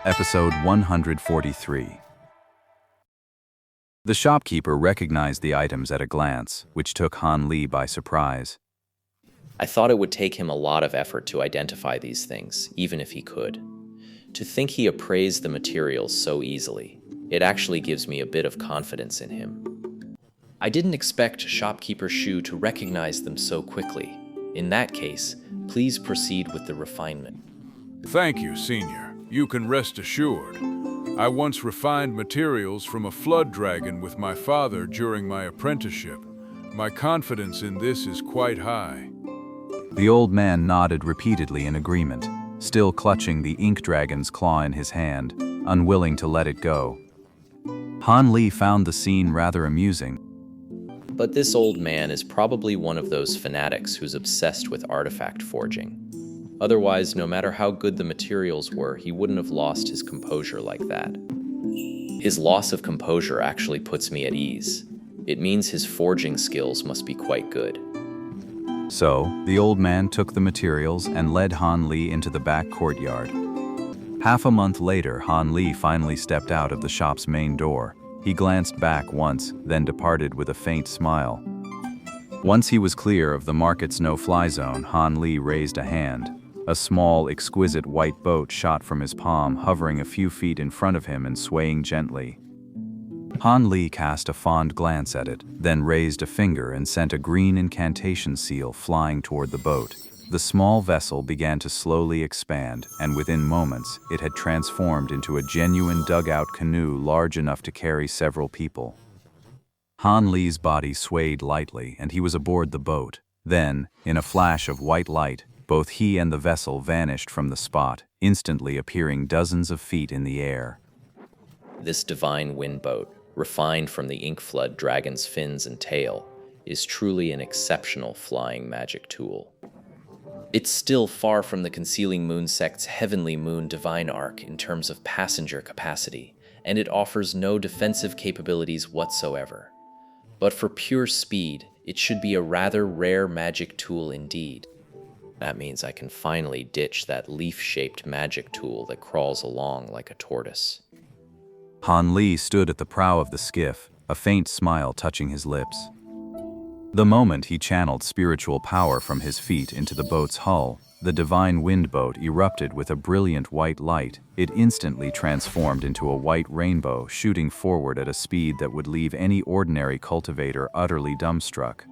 Episode 143. The shopkeeper recognized the items at a glance, which took Han Li by surprise. I thought it would take him a lot of effort to identify these things, even if he could. To think he appraised the materials so easily, it actually gives me a bit of confidence in him. I didn't expect Shopkeeper Shu to recognize them so quickly. In that case, please proceed with the refinement. Thank you, Senior. You can rest assured. I once refined materials from a flood dragon with my father during my apprenticeship. My confidence in this is quite high. The old man nodded repeatedly in agreement, still clutching the ink dragon's claw in his hand, unwilling to let it go. Han Li found the scene rather amusing. But this old man is probably one of those fanatics who's obsessed with artifact forging. Otherwise, no matter how good the materials were, he wouldn't have lost his composure like that. His loss of composure actually puts me at ease. It means his forging skills must be quite good. So, the old man took the materials and led Han Li into the back courtyard. Half a month later, Han Li finally stepped out of the shop's main door. He glanced back once, then departed with a faint smile. Once he was clear of the market's no-fly zone, Han Li raised a hand. A small, exquisite white boat shot from his palm, hovering a few feet in front of him and swaying gently. Han Li cast a fond glance at it, then raised a finger and sent a green incantation seal flying toward the boat. The small vessel began to slowly expand, and within moments, it had transformed into a genuine dugout canoe large enough to carry several people. Han Li's body swayed lightly, and he was aboard the boat. Then, in a flash of white light, both he and the vessel vanished from the spot, instantly appearing dozens of feet in the air. This divine wind boat, refined from the ink flood dragon's fins and tail, is truly an exceptional flying magic tool. It's still far from the Concealing Moon sect's Heavenly Moon Divine Arc in terms of passenger capacity, and it offers no defensive capabilities whatsoever. But for pure speed, it should be a rather rare magic tool indeed. That means I can finally ditch that leaf-shaped magic tool that crawls along like a tortoise. Han Li stood at the prow of the skiff, a faint smile touching his lips. The moment he channeled spiritual power from his feet into the boat's hull, the divine wind boat erupted with a brilliant white light. It instantly transformed into a white rainbow, shooting forward at a speed that would leave any ordinary cultivator utterly dumbstruck.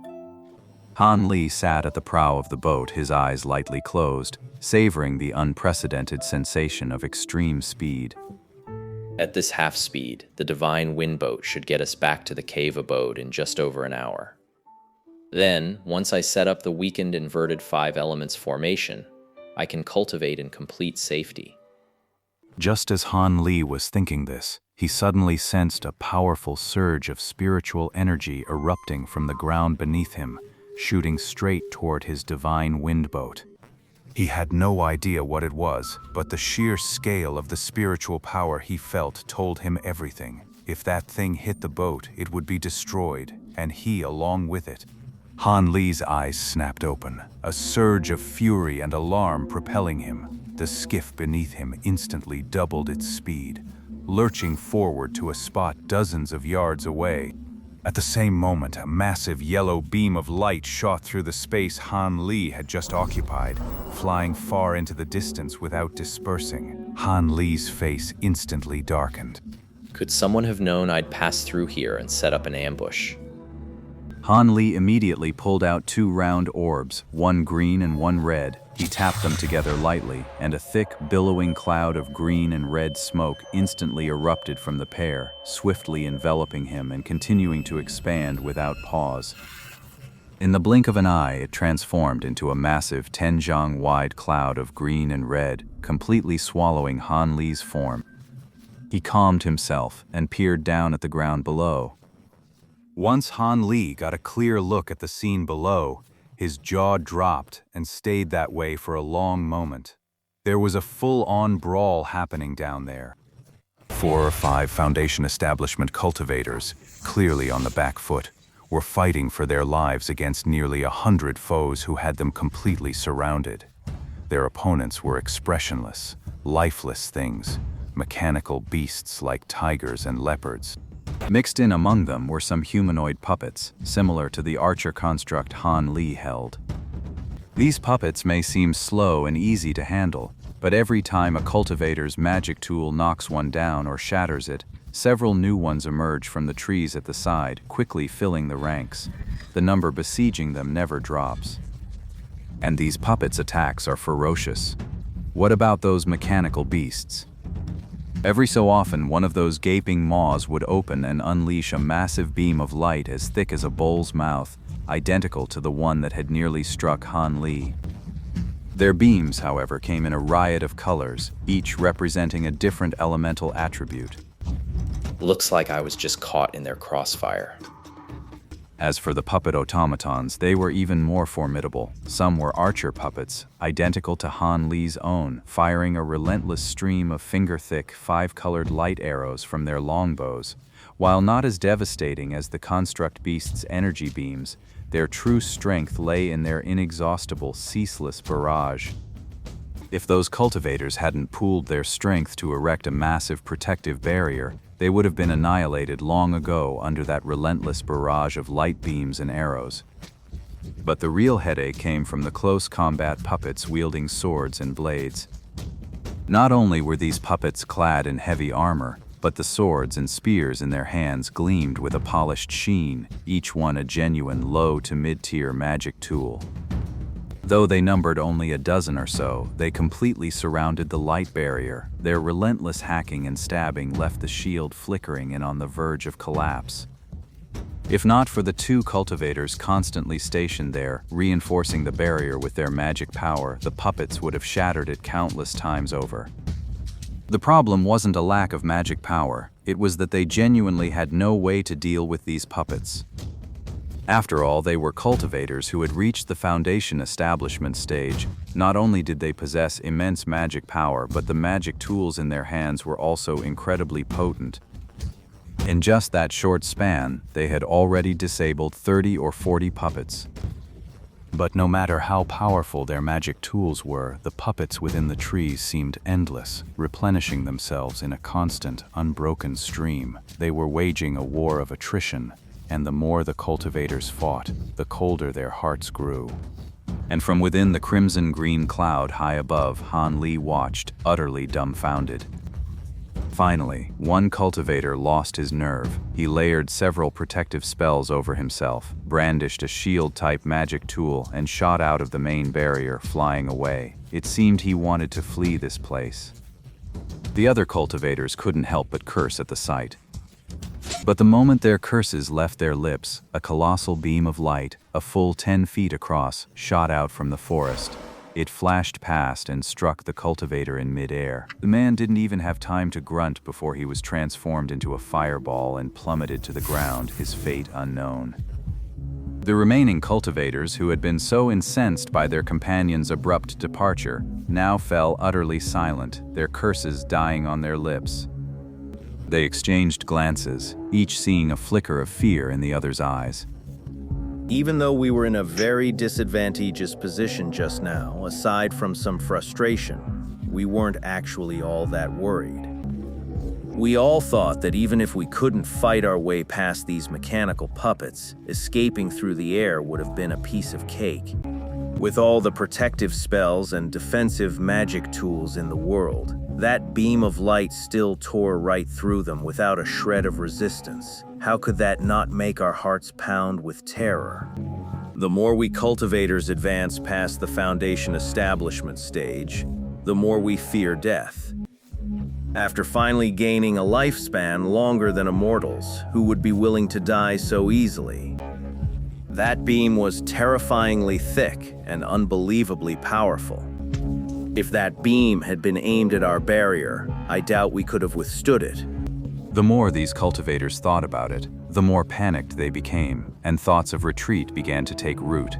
Han Li sat at the prow of the boat, his eyes lightly closed, savoring the unprecedented sensation of extreme speed. At this half speed, the divine wind boat should get us back to the cave abode in just over an hour. Then, once I set up the weakened inverted 5 elements formation, I can cultivate in complete safety. Just as Han Li was thinking this, he suddenly sensed a powerful surge of spiritual energy erupting from the ground beneath him, shooting straight toward his divine wind boat. He had no idea what it was, but the sheer scale of the spiritual power he felt told him everything. If that thing hit the boat, it would be destroyed, and he along with it. Han Li's eyes snapped open, a surge of fury and alarm propelling him. The skiff beneath him instantly doubled its speed, lurching forward to a spot dozens of yards away. At the same moment, a massive yellow beam of light shot through the space Han Li had just occupied, flying far into the distance without dispersing. Han Li's face instantly darkened. Could someone have known I'd pass through here and set up an ambush? Han Li immediately pulled out 2 round orbs, one green and one red. He tapped them together lightly, and a thick, billowing cloud of green and red smoke instantly erupted from the pair, swiftly enveloping him and continuing to expand without pause. In the blink of an eye, it transformed into a massive 10-zhang-wide cloud of green and red, completely swallowing Han Li's form. He calmed himself and peered down at the ground below. Once Han Li got a clear look at the scene below, his jaw dropped and stayed that way for a long moment. There was a full-on brawl happening down there. 4 or 5 Foundation establishment cultivators, clearly on the back foot, were fighting for their lives against nearly 100 foes who had them completely surrounded. Their opponents were expressionless, lifeless things, mechanical beasts like tigers and leopards. Mixed in among them were some humanoid puppets, similar to the archer construct Han Li held. These puppets may seem slow and easy to handle, but every time a cultivator's magic tool knocks one down or shatters it, several new ones emerge from the trees at the side, quickly filling the ranks. The number besieging them never drops. And these puppets' attacks are ferocious. What about those mechanical beasts? Every so often, one of those gaping maws would open and unleash a massive beam of light as thick as a bull's mouth, identical to the one that had nearly struck Han Li. Their beams, however, came in a riot of colors, each representing a different elemental attribute. Looks like I was just caught in their crossfire. As for the puppet automatons, they were even more formidable. Some were archer puppets, identical to Han Li's own, firing a relentless stream of finger-thick, five-colored light arrows from their longbows. While not as devastating as the construct beast's energy beams, their true strength lay in their inexhaustible, ceaseless barrage. If those cultivators hadn't pooled their strength to erect a massive protective barrier, they would have been annihilated long ago under that relentless barrage of light beams and arrows. But the real headache came from the close combat puppets wielding swords and blades. Not only were these puppets clad in heavy armor, but the swords and spears in their hands gleamed with a polished sheen, each one a genuine low to mid-tier magic tool. Though they numbered only a dozen or so, they completely surrounded the light barrier. Their relentless hacking and stabbing left the shield flickering and on the verge of collapse. If not for the two cultivators constantly stationed there, reinforcing the barrier with their magic power, the puppets would have shattered it countless times over. The problem wasn't a lack of magic power, it was that they genuinely had no way to deal with these puppets. After all, they were cultivators who had reached the foundation establishment stage. Not only did they possess immense magic power, but the magic tools in their hands were also incredibly potent. In just that short span, they had already disabled 30 or 40 puppets. But no matter how powerful their magic tools were, the puppets within the trees seemed endless, replenishing themselves in a constant, unbroken stream. They were waging a war of attrition. And the more the cultivators fought, the colder their hearts grew. And from within the crimson-green cloud high above, Han Li watched, utterly dumbfounded. Finally, one cultivator lost his nerve. He layered several protective spells over himself, brandished a shield-type magic tool, and shot out of the main barrier, flying away. It seemed he wanted to flee this place. The other cultivators couldn't help but curse at the sight. But the moment their curses left their lips, a colossal beam of light, a full 10 feet across, shot out from the forest. It flashed past and struck the cultivator in mid-air. The man didn't even have time to grunt before he was transformed into a fireball and plummeted to the ground, his fate unknown. The remaining cultivators, who had been so incensed by their companion's abrupt departure, now fell utterly silent, their curses dying on their lips. They exchanged glances, each seeing a flicker of fear in the other's eyes. Even though we were in a very disadvantageous position just now, aside from some frustration, we weren't actually all that worried. We all thought that even if we couldn't fight our way past these mechanical puppets, escaping through the air would have been a piece of cake. With all the protective spells and defensive magic tools in the world, that beam of light still tore right through them without a shred of resistance. How could that not make our hearts pound with terror? The more we cultivators advance past the foundation establishment stage, the more we fear death. After finally gaining a lifespan longer than immortals, who would be willing to die so easily? That beam was terrifyingly thick and unbelievably powerful. If that beam had been aimed at our barrier, I doubt we could have withstood it. The more these cultivators thought about it, the more panicked they became, and thoughts of retreat began to take root.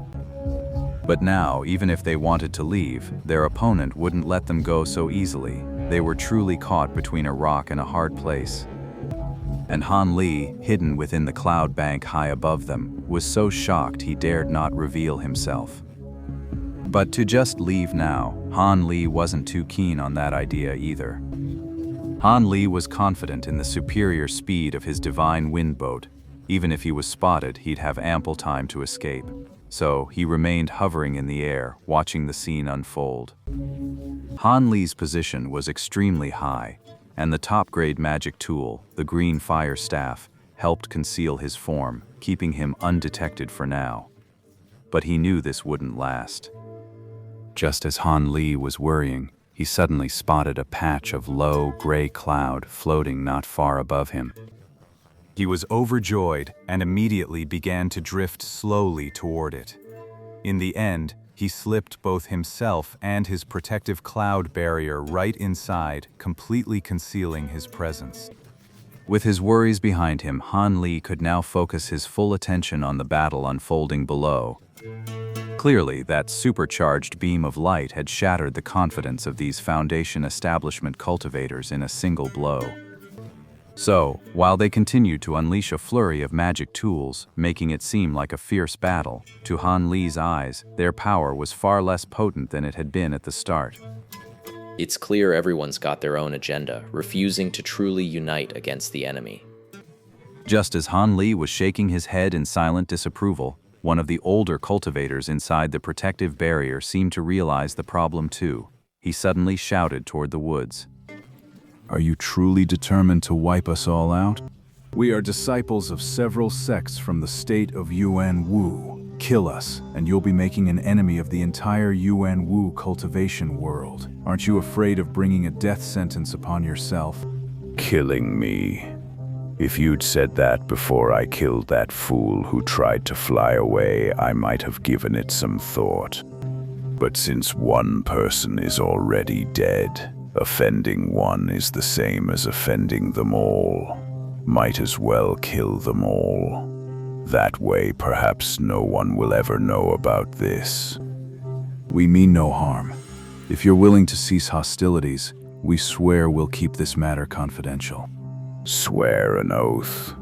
But now, even if they wanted to leave, their opponent wouldn't let them go so easily. They were truly caught between a rock and a hard place. And Han Li, hidden within the cloud bank high above them, was so shocked he dared not reveal himself. But to just leave now, Han Li wasn't too keen on that idea either. Han Li was confident in the superior speed of his divine wind boat. Even if he was spotted, he'd have ample time to escape. So he remained hovering in the air, watching the scene unfold. Han Li's position was extremely high, and the top-grade magic tool, the green fire staff, helped conceal his form, keeping him undetected for now. But he knew this wouldn't last. Just as Han Li was worrying, he suddenly spotted a patch of low, gray cloud floating not far above him. He was overjoyed and immediately began to drift slowly toward it. In the end, he slipped both himself and his protective cloud barrier right inside, completely concealing his presence. With his worries behind him, Han Li could now focus his full attention on the battle unfolding below. Clearly, that supercharged beam of light had shattered the confidence of these Foundation establishment cultivators in a single blow. So, while they continued to unleash a flurry of magic tools, making it seem like a fierce battle, to Han Li's eyes, their power was far less potent than it had been at the start. It's clear everyone's got their own agenda, refusing to truly unite against the enemy. Just as Han Li was shaking his head in silent disapproval, one of the older cultivators inside the protective barrier seemed to realize the problem too. He suddenly shouted toward the woods. Are you truly determined to wipe us all out? We are disciples of several sects from the state of Yuan Wu. Kill us, and you'll be making an enemy of the entire Yuan Wu cultivation world. Aren't you afraid of bringing a death sentence upon yourself? Killing me. If you'd said that before I killed that fool who tried to fly away, I might have given it some thought. But since one person is already dead, offending one is the same as offending them all. Might as well kill them all. That way, perhaps no one will ever know about this. We mean no harm. If you're willing to cease hostilities, we swear we'll keep this matter confidential. Swear an oath.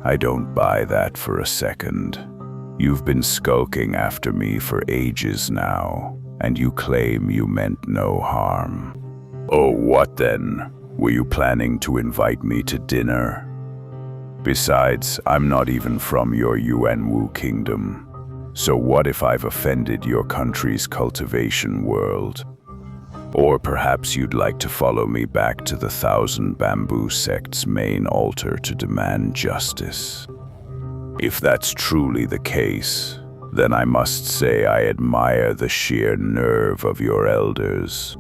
I don't buy that for a second. You've been skulking after me for ages now, and you claim you meant no harm. Oh, what then? Were you planning to invite me to dinner? Besides, I'm not even from your Yuan Wu kingdom. So what if I've offended your country's cultivation world? Or perhaps you'd like to follow me back to the Thousand Bamboo Sect's main altar to demand justice. If that's truly the case, then I must say I admire the sheer nerve of your elders.